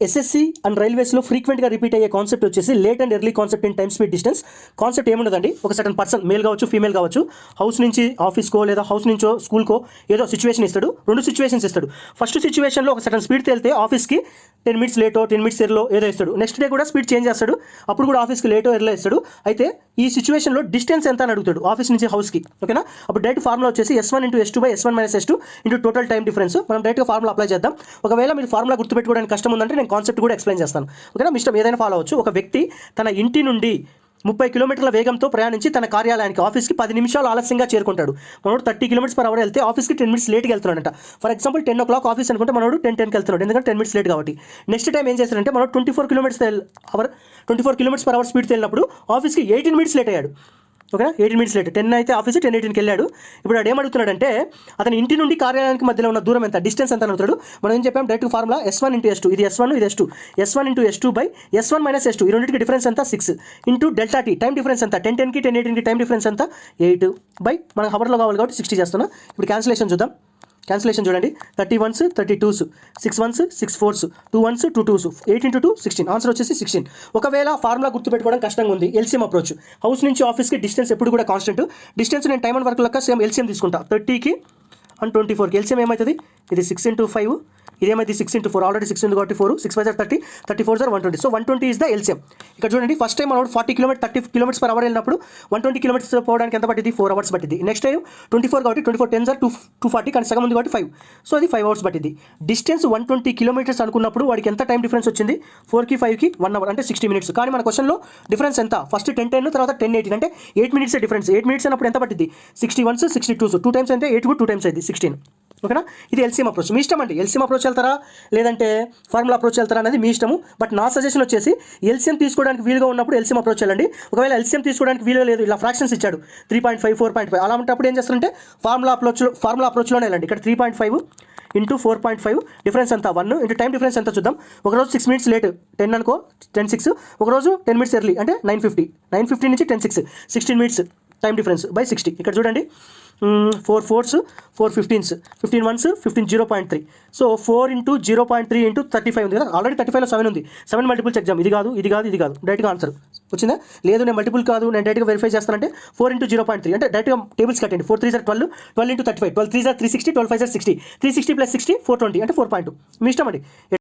SSC and రైల్వేస్లో ఫ్రీక్వెంట్గా repeat అయ్యే concept వచ్చేసి late and early concept in time speed distance. Concept ఏముండదండి, ఒక సర్టన్ పర్సన్ మేల్ కావచ్చు ఫీమేల్ కావచ్చు, హౌస్ నుంచి ఆఫీస్కో లేదా హౌస్ నుంచో స్కూల్కో ఏదో సిచ్యువేషన్ ఇస్తాడు. రెండు సిచ్యువేషన్స్ ఇస్తాడు. ఫస్ట్ సిచ్యువేషన్లో ఒక సర్టన్ స్పీడ్ తేలితే ఆఫీస్కి 10 minutes లేటో 10 minutes ఎర్లో ఏదో ఇస్తాడు. నెక్స్ట్ డే కూడా స్పీడ్ చేంజ్ చేస్తాడు, అప్పుడు కూడా ఆఫీస్కి లేటో ఎర్లో ఇస్తాడు. అయితే ఈ సిచ్యువేషన్లో డిస్టెన్స్ ఎంత అని అడుగుతాడు ఆఫీస్ నుంచి హౌస్కి. ఓకేనా, అప్పుడు డైరెక్ట్ ఫార్ములా వచ్చేసి S1 × S2 / S1 - S2 into total time difference. మనం డైరెక్ట్గా ఫార్ములా అప్లై చేద్దాం. ఒకవేళ మీరు ఫార్ములా గుర్తుపెట్టుకోవడానికి కష్టం ఉందంటే నేను కాన్సెప్ట్ కూడా ఎక్స్ప్లెయిన్ చేస్తాను. ఓకేనా, మీ ఇష్టం ఏదైనా ఫాలో అవచ్చు. ఒక వ్యక్తి తన ఇంటి నుండి 30 కిలోమీటర్ల వేగంతో ప్రయాణించి తన కార్యాలయానికి ఆఫీస్కి 10 నిమిషాలు ఆలస్యంగా చేరుకుంటాడు. మనోడు 30 km/h వెళ్తే ఆఫీస్కి 10 minutes లేట్గా వెళ్తున్నాడంట. ఫర్ ఎగ్జాంపుల్ 10 o'clock ఆఫీస్ అనుకుంటే మనోడు 10:10కి వెళ్తున్నాడు, ఎందుకంటే 10 minutes లేట్ కాబట్టి. నెక్స్ట్ టైం ఏం చేస్తాడంటే మనోడు 24 km/h స్పీడ్ వెళ్ళినప్పుడు ఆఫీస్కి 18 minutes లేట్ అయ్యాడు. ఓకేనా, 18 minutes లేట్. 10 అయితే ఆఫీస్ 10:18కి వెళ్ళాడు. ఇప్పుడు వాడు ఏమడుగుతున్నాడంటే అతని ఇంటి నుండి కార్యాలయానికి మధ్యలో ఉన్న దూరం ఎంత, డిస్టెన్స్ ఎంత అడుగుతాడు. మనం ఏం చెప్పాం, డైరెక్ట్ ఫార్ములా S1 × S2, ఇది S1 ఇది S2, S1 × S2 / S1 - S2 ఈ రెండింటికి డిఫరెన్స్ ఎంత 6 into delta T time difference ఎంత 10:10కి 10:18కి టైం డిఫరెన్స్ ఎంత 8 బై మన హవర్లో కావాలి కాబట్టి 60 చేస్తున్నాం. ఇప్పుడు క్యాన్సిలేషన్ చూద్దాం. క్యాన్సిలేషన్ చూడండి, 30 ones 30 twos, 6 ones 6 fours, 2 ones 2 twos, 8 × 2 16. Answer వచ్చేసి 16. ఒకవేళ ఫార్ములా గుర్తుపెట్టుకోవడం కష్టంగా ఉంది, ఎల్సిఎం అప్రోచ్. హౌస్ నుంచి ఆఫీస్కి డిస్టెన్స్ ఎప్పుడు కూడా కాన్స్టెంట్. డిస్టెన్స్ నేను టైం అండ్ వర్క్ లెక్క సేమ్ ఎల్సిఎం తీసుకుంటా. 30కి అండ్ 24కి ఎల్సిఎం ఏమవుతుంది, ఇది 6 × 5, ఇదేమైతే 6 × 4, ఆల్రెడీ 6 ఉంది కాబట్టి 4, 6 5 30, 30 4 120. So 120 is the LCM. ఇక్కడ చూడండి, ఫస్ట్ టైం మనం 30 km/h వెళ్ళినప్పుడు 120 km పోవడానికి ఎంత పట్టింది, 4 hours పట్టింది. నెక్స్ట్ టైం 24 కాబట్టి 24 10s are 240, కానీ సగం ఉంది కాబట్టి 5, సో అది 5 hours పట్టింది. డిస్టెన్స్ 120 km అనుకున్నప్పుడు వాడికి ఎంత టైం డిఫరెన్స్ వచ్చింది, 4కి 5కి 1 hour అంటే 60 minutes. కానీ మన క్వశ్చన్లో డిఫరెన్స్ ఎంత, ఫస్ట్ 10:10 తర్వాత 10:18 అంటే 8 minutes డిఫరెన్స్. 8 minutes అన్నప్పుడు ఎంత పట్టింది, 60 ones 60 twos, 2 times అంటే 8 2 times అయింది 16. ఓకేనా, ఇది ఎల్సిఎం అప్రోచ్. మీ ఇష్టం అండి, ఎల్సిఎం అప్రోచ్ వెళ్తారా లేదంటే ఫార్ములా అప్రోచ్ వెళ్తారా అనేది మీ ఇష్టము. బట్ నా సజెషన్ వచ్చేసి ఎల్సిఎం తీసుకోవడానికి వీలుగా ఉన్నప్పుడు ఎల్సిఎం అప్రోచ్ వెళ్ళండి. ఒకవేళ ఎల్సిఎం తీసుకోవడానికి వీలు లేదు, ఇలా ఫ్రాక్షన్స్ ఇచ్చాడు 3.5 4.5 అలా ఉంటప్పుడు ఏం చేస్తారంటే ఫార్ములా అప్రోచ్లోనే వెళ్ళండి. ఇక్కడ 3.5 × 4.5 డిఫరెన్స్ ఎంత 1 ఇంటూ టైం డిఫరెన్స్ ఎంత చూద్దాం. ఒకరోజు 6 minutes లేట్ 10 అనుకో 10:06, ఒకరోజు 10 minutes ఎర్లీ అంటే 9:50 నుంచి 10:06 16 minutes టైం డిఫరెన్స్ బై 60. ఇక్కడ చూడండి, 4 4s 4 15s 15 ones 15 0.3. సో 4 × 0.3 × 35 ఉంది కదా, ఆల్రెడీ 35లో 7 ఉంది. 7 మల్టిపుల్స్ ఎగ్జామ్, ఇది కాదు డైరెక్ట్గా ఆన్సర్ వచ్చిందా, లేదు నేను మల్టిపుల్ కాదు నేను డైరెక్ట్గా వెరిఫై చేస్తానంటే 4 × 0.3 అంటే డైరెక్ట్గా టేబుల్స్ కట్టండి. 4 3s are 12, 12 × 35, 12 3s are 360, 12 5s are 60, 360 + 60 420 అంటే 4.2. మీ ఇష్టం అండి.